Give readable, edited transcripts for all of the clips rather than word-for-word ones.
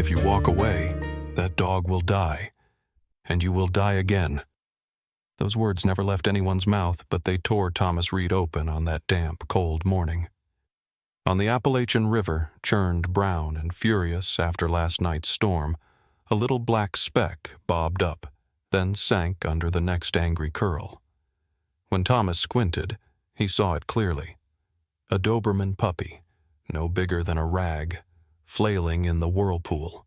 If you walk away, that dog will die, and you will die again." Those words never left anyone's mouth, but they tore Thomas Reed open on that damp, cold morning. On the Appalachian River, churned brown and furious after last night's storm, a little black speck bobbed up, then sank under the next angry curl. When Thomas squinted, he saw it clearly. A Doberman puppy, no bigger than a rag, flailing in the whirlpool.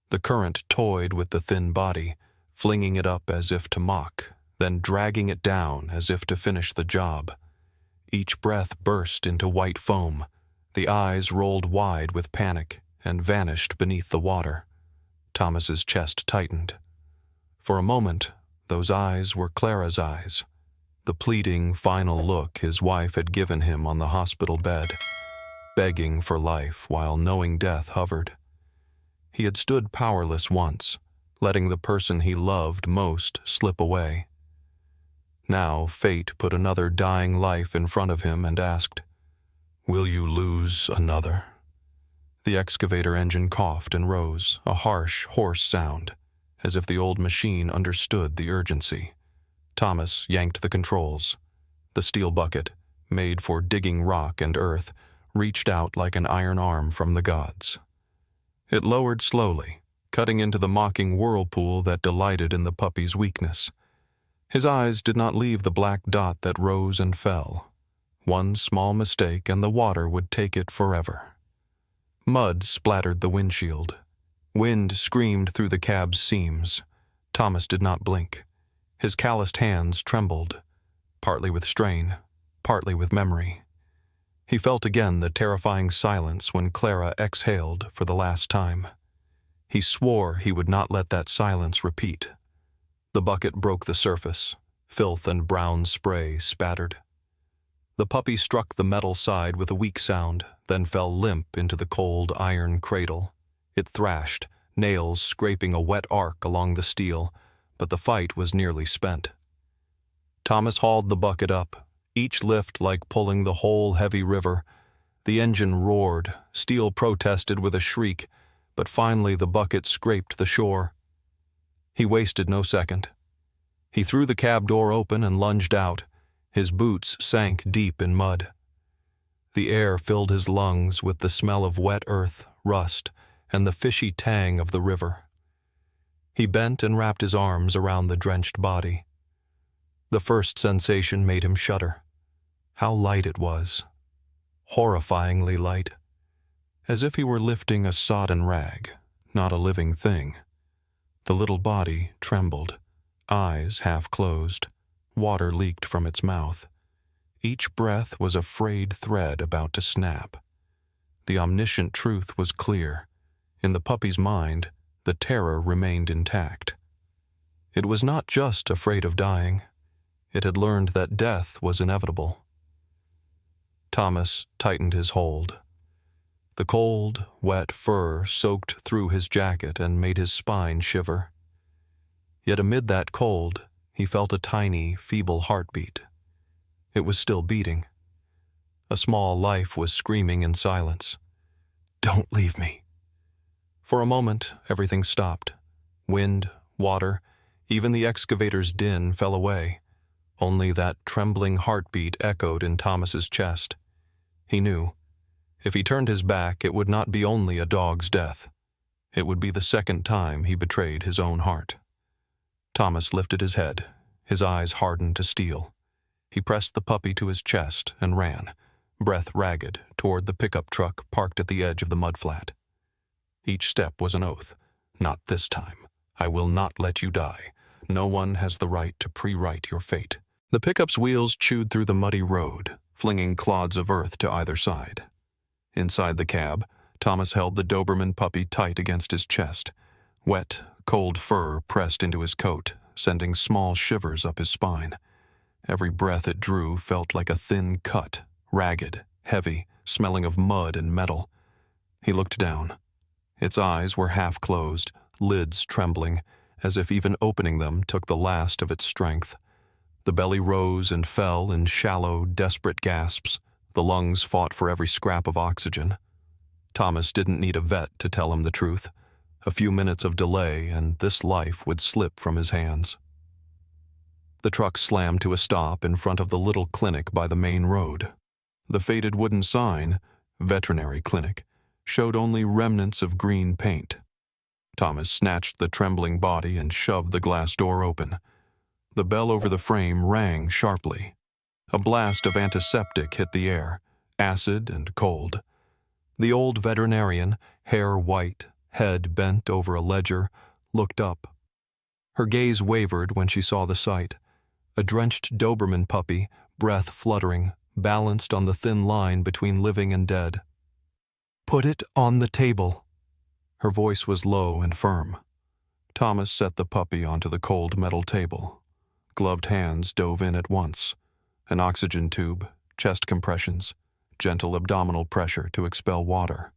The current toyed with the thin body, flinging it up as if to mock, then dragging it down as if to finish the job. Each breath burst into white foam. The eyes rolled wide with panic and vanished beneath the water. Thomas's chest tightened. For a moment, those eyes were Clara's eyes, the pleading final look his wife had given him on the hospital bed, begging for life while knowing death hovered. He had stood powerless once, letting the person he loved most slip away. Now fate put another dying life in front of him and asked, "Will you lose another?" The excavator engine coughed and rose, a harsh, hoarse sound, as if the old machine understood the urgency. Thomas yanked the controls. The steel bucket, made for digging rock and earth, reached out like an iron arm from the gods. It lowered slowly, cutting into the mocking whirlpool that delighted in the puppy's weakness. His eyes did not leave the black dot that rose and fell. One small mistake and the water would take it forever. Mud splattered the windshield. Wind screamed through the cab's seams. Thomas did not blink. His calloused hands trembled, partly with strain, partly with memory. He felt again the terrifying silence when Clara exhaled for the last time. He swore he would not let that silence repeat. The bucket broke the surface. Filth and brown spray spattered. The puppy struck the metal side with a weak sound, then fell limp into the cold iron cradle. It thrashed, nails scraping a wet arc along the steel, but the fight was nearly spent. Thomas hauled the bucket up, each lift like pulling the whole heavy river. The engine roared, steel protested with a shriek, but finally the bucket scraped the shore. He wasted no second. He threw the cab door open and lunged out. His boots sank deep in mud. The air filled his lungs with the smell of wet earth, rust, and the fishy tang of the river. He bent and wrapped his arms around the drenched body. The first sensation made him shudder. How light it was. Horrifyingly light. As if he were lifting a sodden rag, not a living thing. The little body trembled, eyes half closed. Water leaked from its mouth. Each breath was a frayed thread about to snap. The omniscient truth was clear. In the puppy's mind, the terror remained intact. It was not just afraid of dying. It had learned that death was inevitable. Thomas tightened his hold. The cold, wet fur soaked through his jacket and made his spine shiver. Yet amid that cold, he felt a tiny, feeble heartbeat. It was still beating. A small life was screaming in silence. "Don't leave me." For a moment, everything stopped. Wind, water, even the excavator's din fell away. Only that trembling heartbeat echoed in Thomas's chest. He knew. If he turned his back, it would not be only a dog's death. It would be the second time he betrayed his own heart. Thomas lifted his head, his eyes hardened to steel. He pressed the puppy to his chest and ran, breath ragged, toward the pickup truck parked at the edge of the mudflat. Each step was an oath. "Not this time. I will not let you die. No one has the right to pre-write your fate." The pickup's wheels chewed through the muddy road, flinging clods of earth to either side. Inside the cab, Thomas held the Doberman puppy tight against his chest. Wet, cold fur pressed into his coat, sending small shivers up his spine. Every breath it drew felt like a thin cut, ragged, heavy, smelling of mud and metal. He looked down. Its eyes were half closed, lids trembling, as if even opening them took the last of its strength. The belly rose and fell in shallow, desperate gasps. The lungs fought for every scrap of oxygen. Thomas didn't need a vet to tell him the truth. A few minutes of delay, and this life would slip from his hands. The truck slammed to a stop in front of the little clinic by the main road. The faded wooden sign, "Veterinary Clinic," showed only remnants of green paint. Thomas snatched the trembling body and shoved the glass door open. The bell over the frame rang sharply. A blast of antiseptic hit the air, acid and cold. The old veterinarian, hair white, head bent over a ledger, looked up. Her gaze wavered when she saw the sight. A drenched Doberman puppy, breath fluttering, balanced on the thin line between living and dead. "Put it on the table." Her voice was low and firm. Thomas set the puppy onto the cold metal table. Gloved hands dove in at once. An oxygen tube, chest compressions, gentle abdominal pressure to expel water.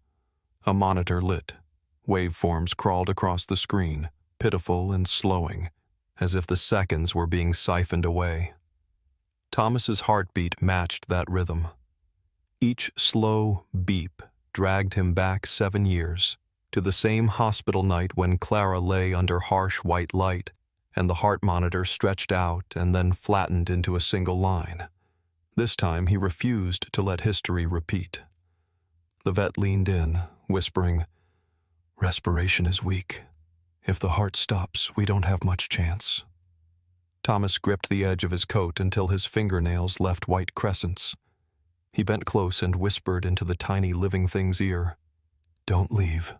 A monitor lit. Waveforms crawled across the screen, pitiful and slowing, as if the seconds were being siphoned away. Thomas's heartbeat matched that rhythm. Each slow beep dragged him back 7 years, to the same hospital night when Clara lay under harsh white light, and the heart monitor stretched out and then flattened into a single line. This time he refused to let history repeat. The vet leaned in, whispering, "Respiration is weak. If the heart stops, we don't have much chance." Thomas gripped the edge of his coat until his fingernails left white crescents. He bent close and whispered into the tiny living thing's ear, "Don't leave."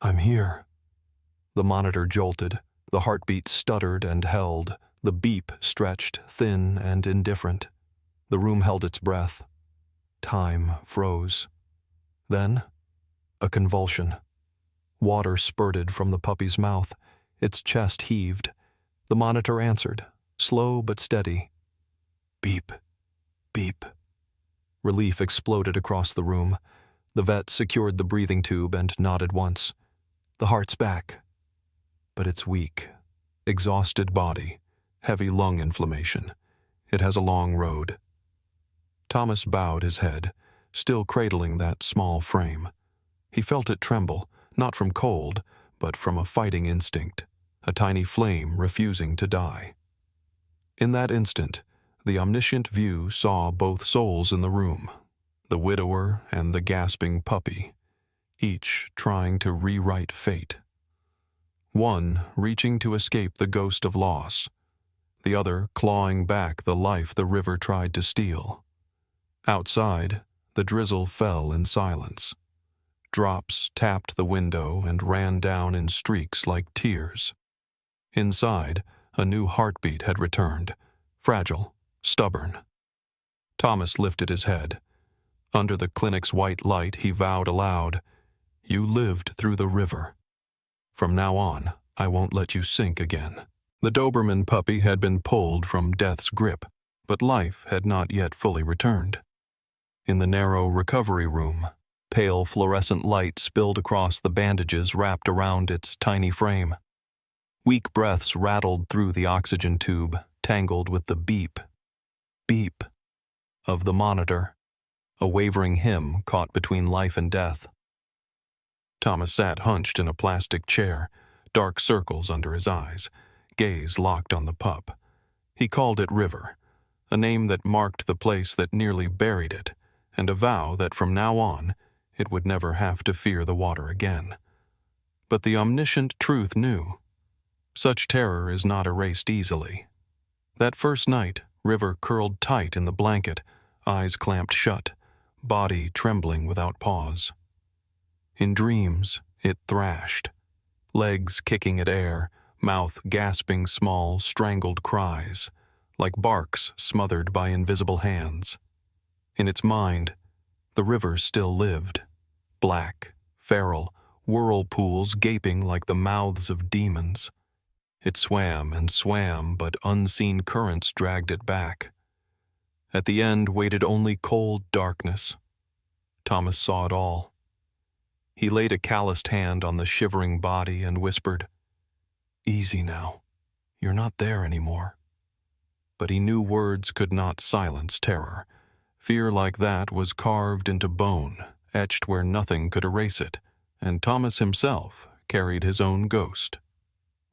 "I'm here." The monitor jolted, the heartbeat stuttered and held, the beep stretched, thin and indifferent. The room held its breath. Time froze. Then, a convulsion. Water spurted from the puppy's mouth. Its chest heaved. The monitor answered, slow but steady. Beep, beep. Relief exploded across the room. The vet secured the breathing tube and nodded once. The heart's back. But it's weak. Exhausted body. Heavy lung inflammation. It has a long road. Thomas bowed his head, still cradling that small frame. He felt it tremble, not from cold, but from a fighting instinct, a tiny flame refusing to die. In that instant, the omniscient view saw both souls in the room, the widower and the gasping puppy, each trying to rewrite fate. One reaching to escape the ghost of loss, the other clawing back the life the river tried to steal. Outside, the drizzle fell in silence. Drops tapped the window and ran down in streaks like tears. Inside, a new heartbeat had returned, fragile, stubborn. Thomas lifted his head. Under the clinic's white light, he vowed aloud, "You lived through the river. From now on, I won't let you sink again." The Doberman puppy had been pulled from death's grip, but life had not yet fully returned. In the narrow recovery room, pale fluorescent light spilled across the bandages wrapped around its tiny frame. Weak breaths rattled through the oxygen tube, tangled with the beep, beep of the monitor, a wavering hymn caught between life and death. Thomas sat hunched in a plastic chair, dark circles under his eyes, gaze locked on the pup. He called it River, a name that marked the place that nearly buried it, and a vow that from now on it would never have to fear the water again. But the omniscient truth knew. Such terror is not erased easily. That first night, River curled tight in the blanket, eyes clamped shut, body trembling without pause. In dreams, it thrashed, legs kicking at air, mouth gasping small, strangled cries, like barks smothered by invisible hands. In its mind, the river still lived, black, feral, whirlpools gaping like the mouths of demons. It swam and swam, but unseen currents dragged it back. At the end waited only cold darkness. Thomas saw it all. He laid a calloused hand on the shivering body and whispered, "Easy now. You're not there anymore." But he knew words could not silence terror. Fear like that was carved into bone, etched where nothing could erase it, and Thomas himself carried his own ghost.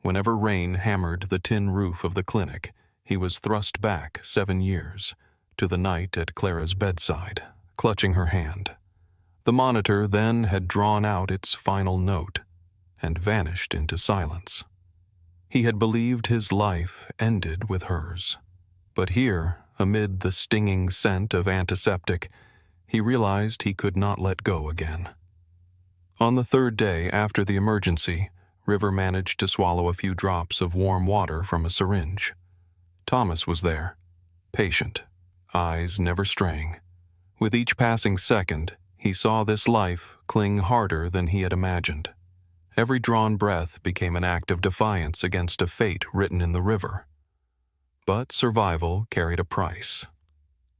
Whenever rain hammered the tin roof of the clinic, he was thrust back 7 years, to the night at Clara's bedside, clutching her hand. The monitor then had drawn out its final note and vanished into silence. He had believed his life ended with hers. But here, amid the stinging scent of antiseptic, he realized he could not let go again. On the 3rd day after the emergency, River managed to swallow a few drops of warm water from a syringe. Thomas was there, patient, eyes never straying. With each passing second, he saw this life cling harder than he had imagined. Every drawn breath became an act of defiance against a fate written in the river. But survival carried a price.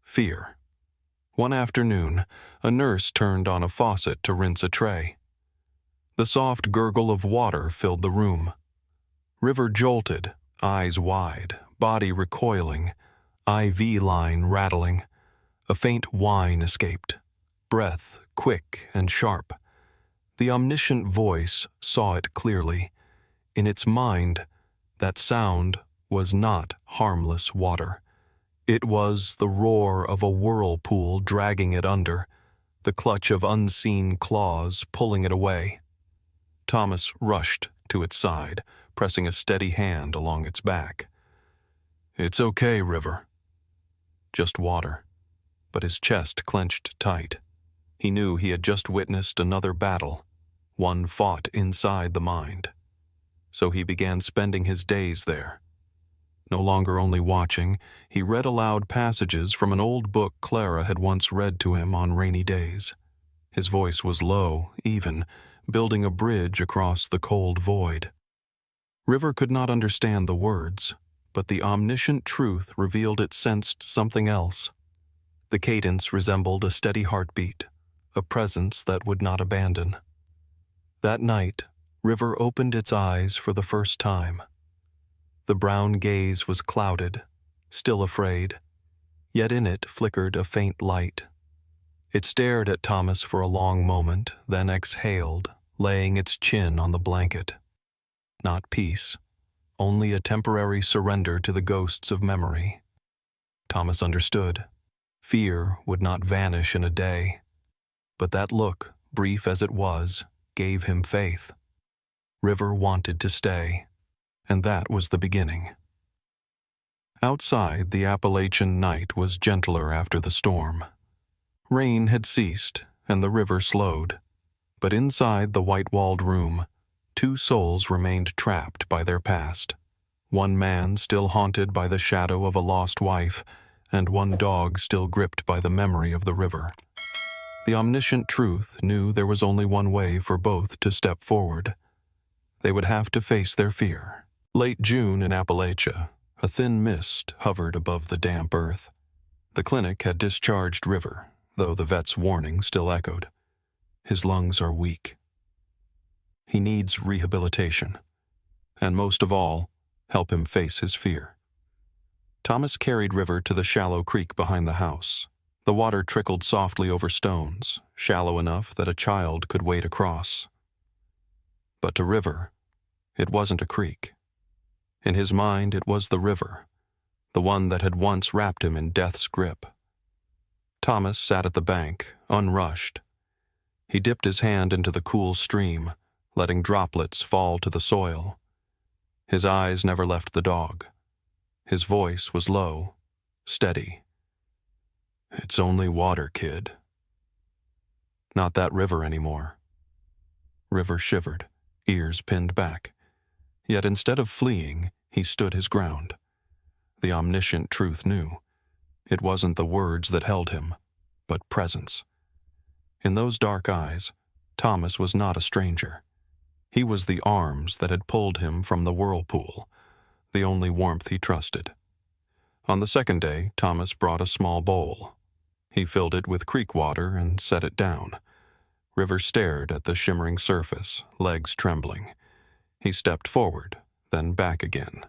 Fear. One afternoon, a nurse turned on a faucet to rinse a tray. The soft gurgle of water filled the room. River jolted, eyes wide, body recoiling, IV line rattling. A faint whine escaped, breath quick and sharp. The omniscient voice saw it clearly. In its mind, that sound was not harmless water. It was the roar of a whirlpool dragging it under, the clutch of unseen claws pulling it away. Thomas rushed to its side, pressing a steady hand along its back. "It's okay, River." Just water. But his chest clenched tight. He knew he had just witnessed another battle, one fought inside the mind. So he began spending his days there. No longer only watching, he read aloud passages from an old book Clara had once read to him on rainy days. His voice was low, even, building a bridge across the cold void. River could not understand the words, but the omniscient truth revealed it sensed something else. The cadence resembled a steady heartbeat, a presence that would not abandon. That night, River opened its eyes for the first time. The brown gaze was clouded, still afraid, yet in it flickered a faint light. It stared at Thomas for a long moment, then exhaled, laying its chin on the blanket. Not peace, only a temporary surrender to the ghosts of memory. Thomas understood. Fear would not vanish in a day. But that look, brief as it was, gave him faith. River wanted to stay, and that was the beginning. Outside, the Appalachian night was gentler after the storm. Rain had ceased, and the river slowed. But inside the white-walled room, 2 souls remained trapped by their past. One man still haunted by the shadow of a lost wife, and one dog still gripped by the memory of the river. The omniscient truth knew there was only one way for both to step forward. They would have to face their fear. Late June in Appalachia, a thin mist hovered above the damp earth. The clinic had discharged River, though the vet's warning still echoed. His lungs are weak. He needs rehabilitation, and most of all, help him face his fear. Thomas carried River to the shallow creek behind the house. The water trickled softly over stones, shallow enough that a child could wade across. But to River, it wasn't a creek. In his mind, it was the river, the one that had once wrapped him in death's grip. Thomas sat at the bank, unrushed. He dipped his hand into the cool stream, letting droplets fall to the soil. His eyes never left the dog. His voice was low, steady. "It's only water, kid." Not that river anymore. River shivered, ears pinned back. Yet instead of fleeing, he stood his ground. The omniscient truth knew. It wasn't the words that held him, but presence. In those dark eyes, Thomas was not a stranger. He was the arms that had pulled him from the whirlpool, the only warmth he trusted. On the 2nd day, Thomas brought a small bowl. He filled it with creek water and set it down. River stared at the shimmering surface, legs trembling. He stepped forward, then back again.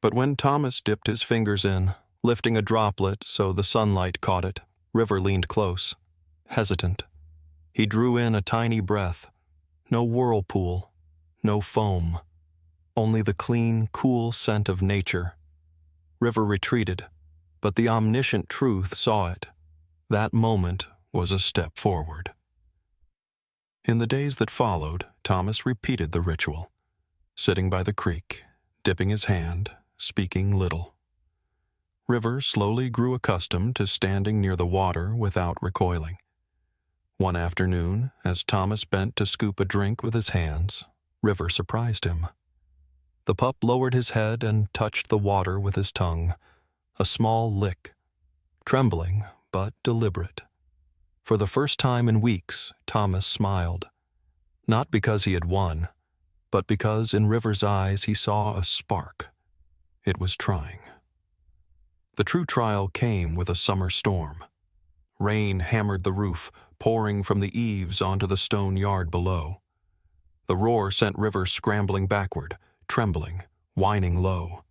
But when Thomas dipped his fingers in, lifting a droplet so the sunlight caught it, River leaned close, hesitant. He drew in a tiny breath, No whirlpool, no foam, only the clean, cool scent of nature. River retreated, but the omniscient truth saw it. That moment was a step forward. In the days that followed, Thomas repeated the ritual, sitting by the creek, dipping his hand, speaking little. River slowly grew accustomed to standing near the water without recoiling. One afternoon, as Thomas bent to scoop a drink with his hands, River surprised him. The pup lowered his head and touched the water with his tongue, a small lick, trembling but deliberate. For the first time in weeks, Thomas smiled, not because he had won, but because in River's eyes he saw a spark. It was trying. The true trial came with a summer storm. Rain hammered the roof, pouring from the eaves onto the stone yard below. The roar sent River scrambling backward, trembling, whining low.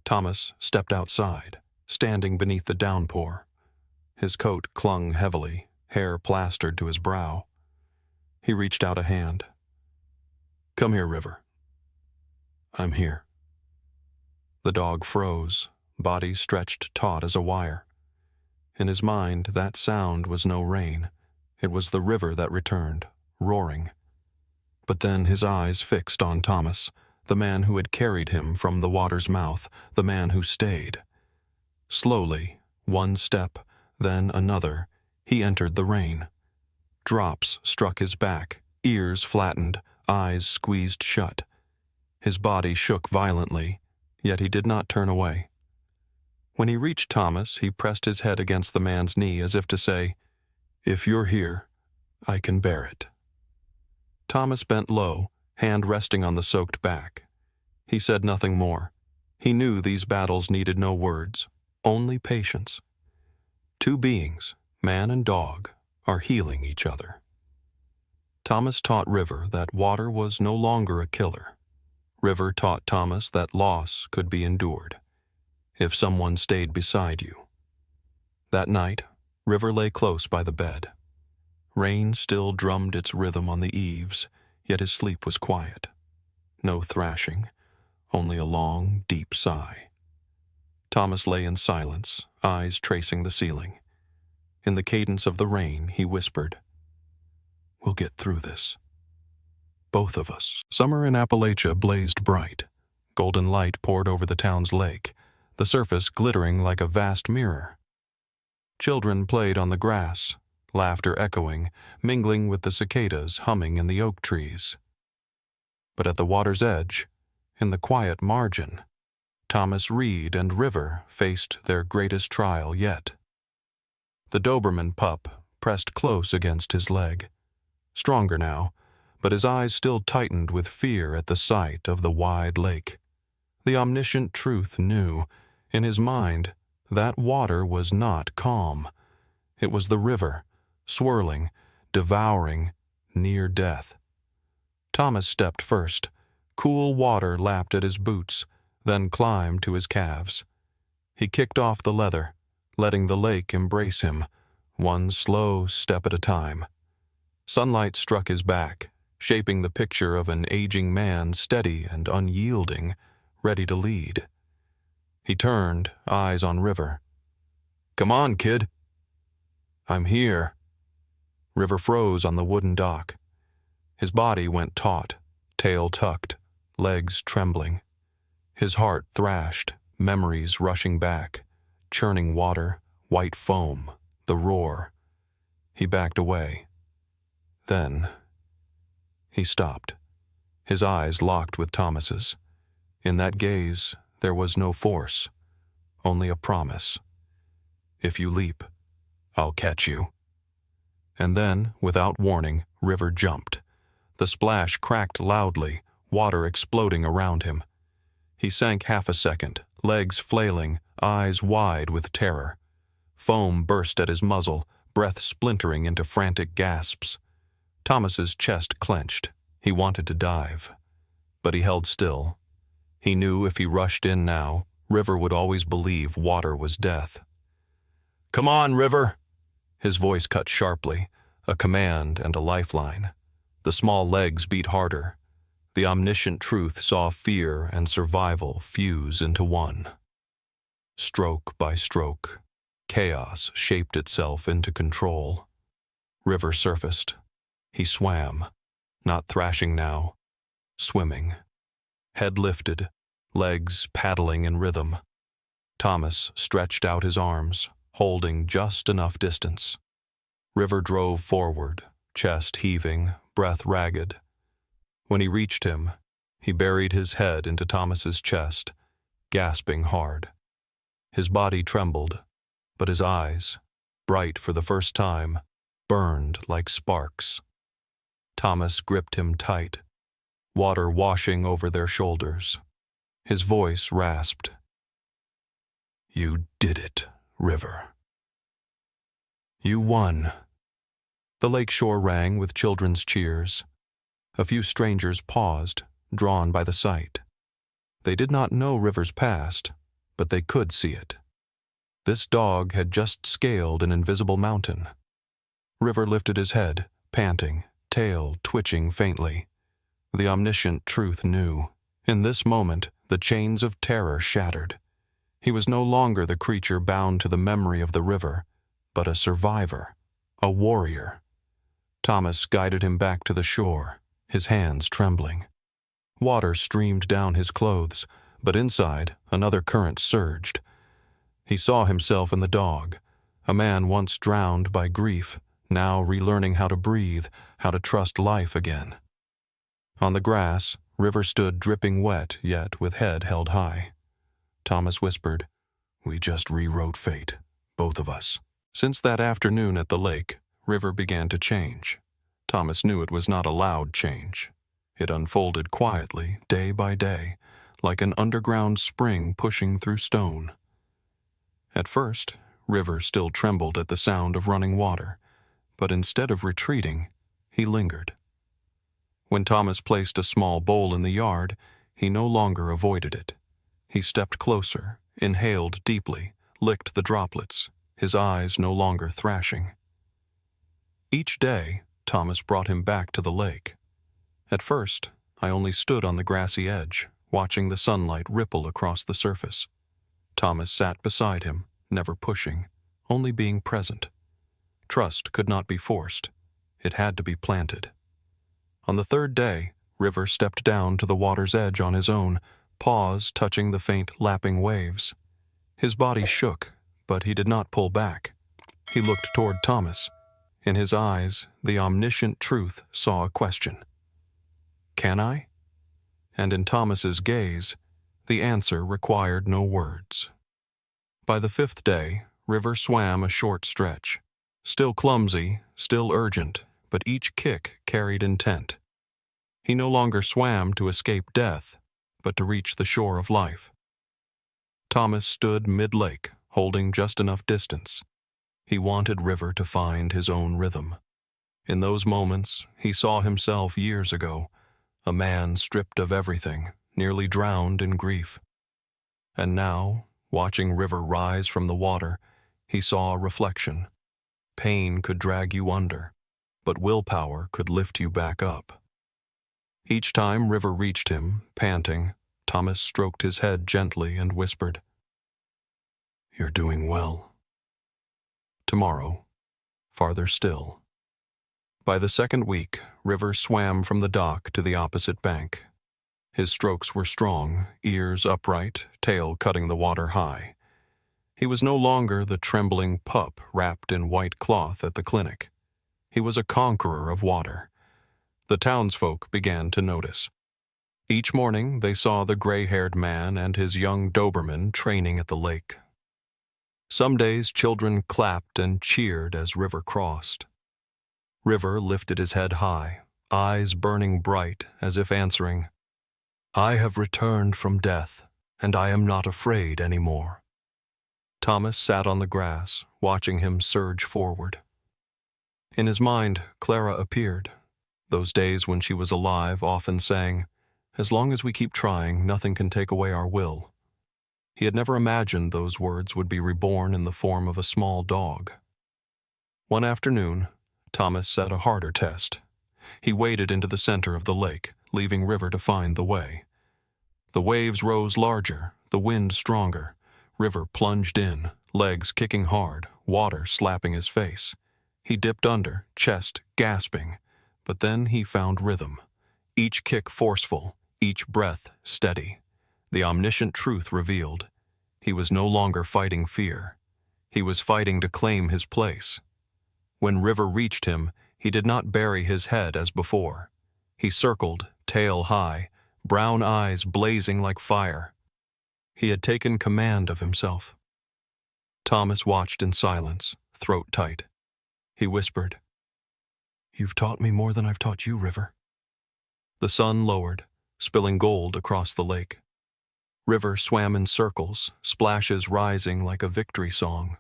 Thomas stepped outside, standing beneath the downpour. His coat clung heavily, hair plastered to his brow. He reached out a hand. "Come here, River." "I'm here." The dog froze, body stretched taut as a wire. In his mind, that sound was no rain. It was the river that returned, roaring. But then his eyes fixed on Thomas, the man who had carried him from the water's mouth, the man who stayed. Slowly, one step, then another, he entered the rain. Drops struck his back, ears flattened, eyes squeezed shut. His body shook violently, yet he did not turn away. When he reached Thomas, he pressed his head against the man's knee as if to say, "If you're here, I can bear it." Thomas bent low, hand resting on the soaked back. He said nothing more. He knew these battles needed no words, only patience. Two beings, man and dog, are healing each other. Thomas taught River that water was no longer a killer. River taught Thomas that loss could be endured, if someone stayed beside you. That night, River lay close by the bed. Rain still drummed its rhythm on the eaves, yet his sleep was quiet. No thrashing, only a long, deep sigh. Thomas lay in silence, eyes tracing the ceiling. In the cadence of the rain, he whispered, "We'll get through this. Both of us." Summer in Appalachia blazed bright. Golden light poured over the town's lake, the surface glittering like a vast mirror. Children played on the grass, laughter echoing, mingling with the cicadas humming in the oak trees. But at the water's edge, in the quiet margin, Thomas Reed and River faced their greatest trial yet. The Doberman pup pressed close against his leg. Stronger now, but his eyes still tightened with fear at the sight of the wide lake. The omniscient truth knew, in his mind, that water was not calm. It was the river, swirling, devouring, near death. Thomas stepped first. Cool water lapped at his boots, then climbed to his calves. He kicked off the leather, letting the lake embrace him, one slow step at a time. Sunlight struck his back, shaping the picture of an aging man steady and unyielding, ready to lead. He turned, eyes on River. "Come on, kid." "I'm here." River froze on the wooden dock. His body went taut, tail tucked, legs trembling. His heart thrashed, memories rushing back, churning water, white foam, the roar. He backed away. Then he stopped. His eyes locked with Thomas's. In that gaze, there was no force, only a promise. "If you leap, I'll catch you." And then, without warning, River jumped. The splash cracked loudly, water exploding around him. He sank half a second, legs flailing, eyes wide with terror. Foam burst at his muzzle, breath splintering into frantic gasps. Thomas's chest clenched. He wanted to dive, but he held still. He knew if he rushed in now, River would always believe water was death. "Come on, River!" His voice cut sharply, a command and a lifeline. The small legs beat harder. The omniscient truth saw fear and survival fuse into one. Stroke by stroke, chaos shaped itself into control. River surfaced. He swam, not thrashing now, swimming. Head lifted, legs paddling in rhythm. Thomas stretched out his arms, holding just enough distance. River drove forward, chest heaving, breath ragged. When he reached him, he buried his head into Thomas's chest, gasping hard. His body trembled, but his eyes, bright for the first time, burned like sparks. Thomas gripped him tight, water washing over their shoulders. His voice rasped. "You did it, River. You won." The lakeshore rang with children's cheers. A few strangers paused, drawn by the sight. They did not know River's past, but they could see it. This dog had just scaled an invisible mountain. River lifted his head, panting, tail twitching faintly. The omniscient truth knew. In this moment, the chains of terror shattered. He was no longer the creature bound to the memory of the river, but a survivor, a warrior. Thomas guided him back to the shore, his hands trembling. Water streamed down his clothes, but inside, another current surged. He saw himself in the dog, a man once drowned by grief, now relearning how to breathe, how to trust life again. On the grass, River stood dripping wet, yet with head held high. Thomas whispered, "We just rewrote fate, both of us." Since that afternoon at the lake, River began to change. Thomas knew it was not a loud change. It unfolded quietly, day by day, like an underground spring pushing through stone. At first, River still trembled at the sound of running water, but instead of retreating, he lingered. When Thomas placed a small bowl in the yard, he no longer avoided it. He stepped closer, inhaled deeply, licked the droplets, his eyes no longer thrashing. Each day, Thomas brought him back to the lake. At first, I only stood on the grassy edge, watching the sunlight ripple across the surface. Thomas sat beside him, never pushing, only being present. Trust could not be forced. It had to be planted. On the third day, River stepped down to the water's edge on his own, paws touching the faint lapping waves. His body shook, but he did not pull back. He looked toward Thomas. In his eyes, the omniscient truth saw a question. "Can I?" And in Thomas's gaze, the answer required no words. By the fifth day, River swam a short stretch. Still clumsy, still urgent, but each kick carried intent. He no longer swam to escape death, but to reach the shore of life. Thomas stood mid-lake, holding just enough distance. He wanted River to find his own rhythm. In those moments, he saw himself years ago, a man stripped of everything, nearly drowned in grief. And now, watching River rise from the water, he saw a reflection. Pain could drag you under, but willpower could lift you back up. Each time River reached him, panting, Thomas stroked his head gently and whispered, "You're doing well." Tomorrow, farther still. By the second week, River swam from the dock to the opposite bank. His strokes were strong, ears upright, tail cutting the water high. He was no longer the trembling pup wrapped in white cloth at the clinic. He was a conqueror of water. The townsfolk began to notice. Each morning they saw the gray-haired man and his young Doberman training at the lake. Some days children clapped and cheered as River crossed. River lifted his head high, eyes burning bright as if answering, "I have returned from death, and I am not afraid anymore." Thomas sat on the grass, watching him surge forward. In his mind, Clara appeared. Those days when she was alive often saying, "As long as we keep trying, nothing can take away our will." He had never imagined those words would be reborn in the form of a small dog. One afternoon, Thomas set a harder test. He waded into the center of the lake, leaving River to find the way. The waves rose larger, the wind stronger. River plunged in, legs kicking hard, water slapping his face. He dipped under, chest gasping, but then he found rhythm. Each kick forceful, each breath steady. The omniscient truth revealed. He was no longer fighting fear. He was fighting to claim his place. When River reached him, he did not bury his head as before. He circled, tail high, brown eyes blazing like fire. He had taken command of himself. Thomas watched in silence, throat tight. He whispered, "You've taught me more than I've taught you, River." The sun lowered, spilling gold across the lake. River swam in circles, splashes rising like a victory song.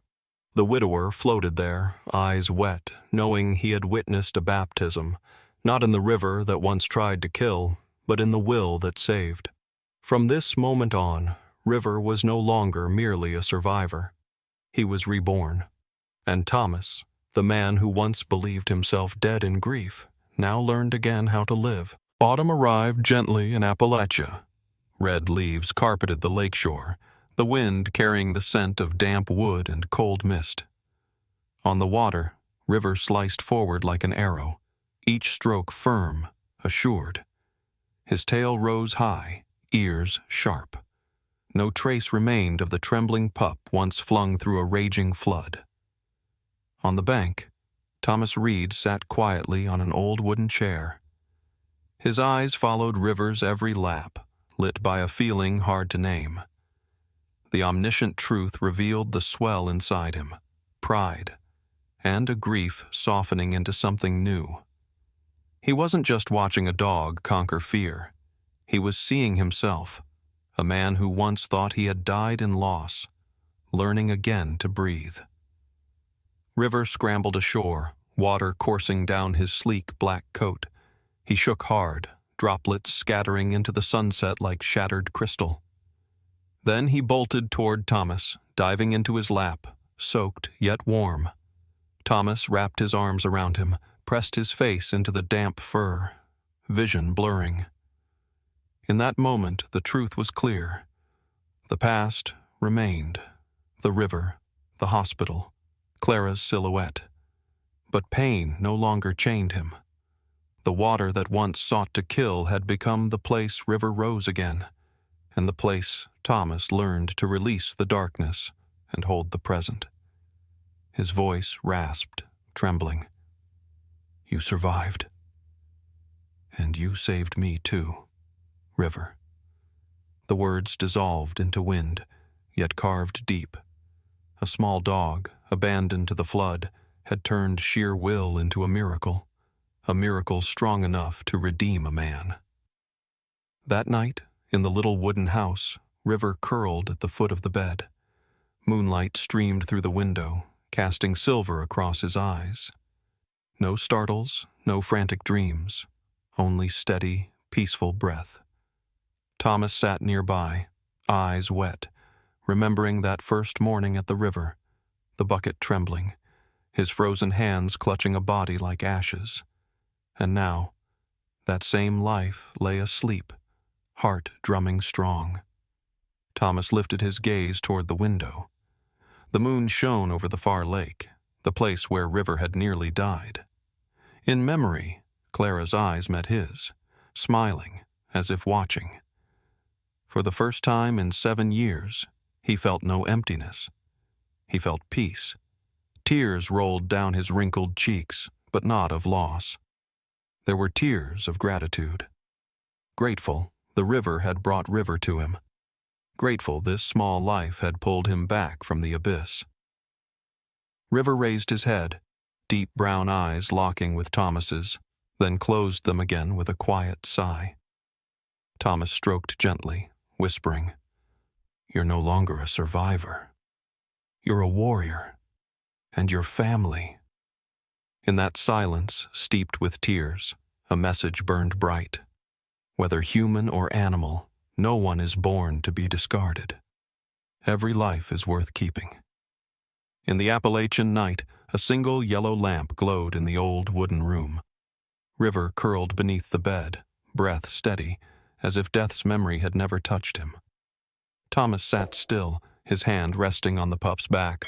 The widower floated there, eyes wet, knowing he had witnessed a baptism, not in the river that once tried to kill, but in the will that saved. From this moment on, River was no longer merely a survivor. He was reborn. And Thomas, the man who once believed himself dead in grief, now learned again how to live. Autumn arrived gently in Appalachia. Red leaves carpeted the lakeshore, the wind carrying the scent of damp wood and cold mist. On the water, River sliced forward like an arrow, each stroke firm, assured. His tail rose high, ears sharp. No trace remained of the trembling pup once flung through a raging flood. On the bank, Thomas Reed sat quietly on an old wooden chair. His eyes followed River's every lap, lit by a feeling hard to name. The omniscient truth revealed the swell inside him, pride, and a grief softening into something new. He wasn't just watching a dog conquer fear. He was seeing himself, a man who once thought he had died in loss, learning again to breathe. River scrambled ashore, water coursing down his sleek black coat. He shook hard, droplets scattering into the sunset like shattered crystal. Then he bolted toward Thomas, diving into his lap, soaked yet warm. Thomas wrapped his arms around him, pressed his face into the damp fur, vision blurring. In that moment, the truth was clear. The past remained. The river, the hospital, Clara's silhouette. But pain no longer chained him. The water that once sought to kill had become the place River rose again, and the place Thomas learned to release the darkness and hold the present. His voice rasped, trembling. "You survived. And you saved me too, River." The words dissolved into wind, yet carved deep. A small dog, abandoned to the flood, had turned sheer will into a miracle strong enough to redeem a man. That night, in the little wooden house, River curled at the foot of the bed. Moonlight streamed through the window, casting silver across his eyes. No startles, no frantic dreams, only steady, peaceful breath. Thomas sat nearby, eyes wet, remembering that first morning at the river, the bucket trembling, his frozen hands clutching a body like ashes. And now, that same life lay asleep, heart drumming strong. Thomas lifted his gaze toward the window. The moon shone over the far lake, the place where River had nearly died. In memory, Clara's eyes met his, smiling, as if watching. For the first time in 7 years, he felt no emptiness. He felt peace. Tears rolled down his wrinkled cheeks, but not of loss. There were tears of gratitude. Grateful, the river had brought River to him. Grateful this small life had pulled him back from the abyss. River raised his head, deep brown eyes locking with Thomas's, then closed them again with a quiet sigh. Thomas stroked gently, whispering, "You're no longer a survivor. You're a warrior, and your family." In that silence, steeped with tears, a message burned bright. Whether human or animal, no one is born to be discarded. Every life is worth keeping. In the Appalachian night, a single yellow lamp glowed in the old wooden room. River curled beneath the bed, breath steady, as if death's memory had never touched him. Thomas sat still, his hand resting on the pup's back,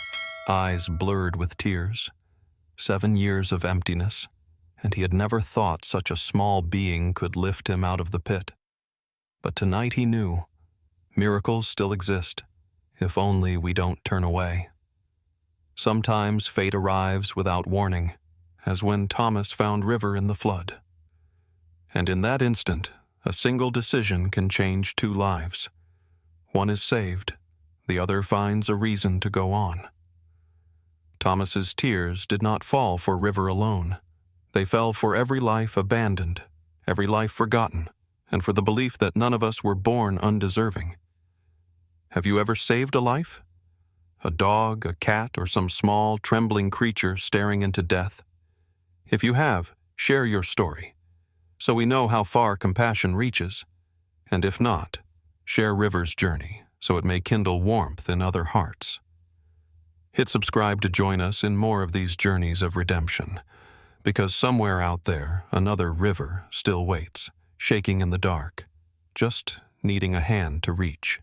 eyes blurred with tears. 7 years of emptiness, and he had never thought such a small being could lift him out of the pit. But tonight he knew. Miracles still exist, if only we don't turn away. Sometimes fate arrives without warning, as when Thomas found River in the flood. And in that instant, a single decision can change 2 lives. One is saved, the other finds a reason to go on. Thomas's tears did not fall for River alone. They fell for every life abandoned, every life forgotten, and for the belief that none of us were born undeserving. Have you ever saved a life? A dog, a cat, or some small, trembling creature staring into death? If you have, share your story, so we know how far compassion reaches. And if not, share River's journey, so it may kindle warmth in other hearts. Hit subscribe to join us in more of these journeys of redemption, because somewhere out there, another River still waits, shaking in the dark, just needing a hand to reach.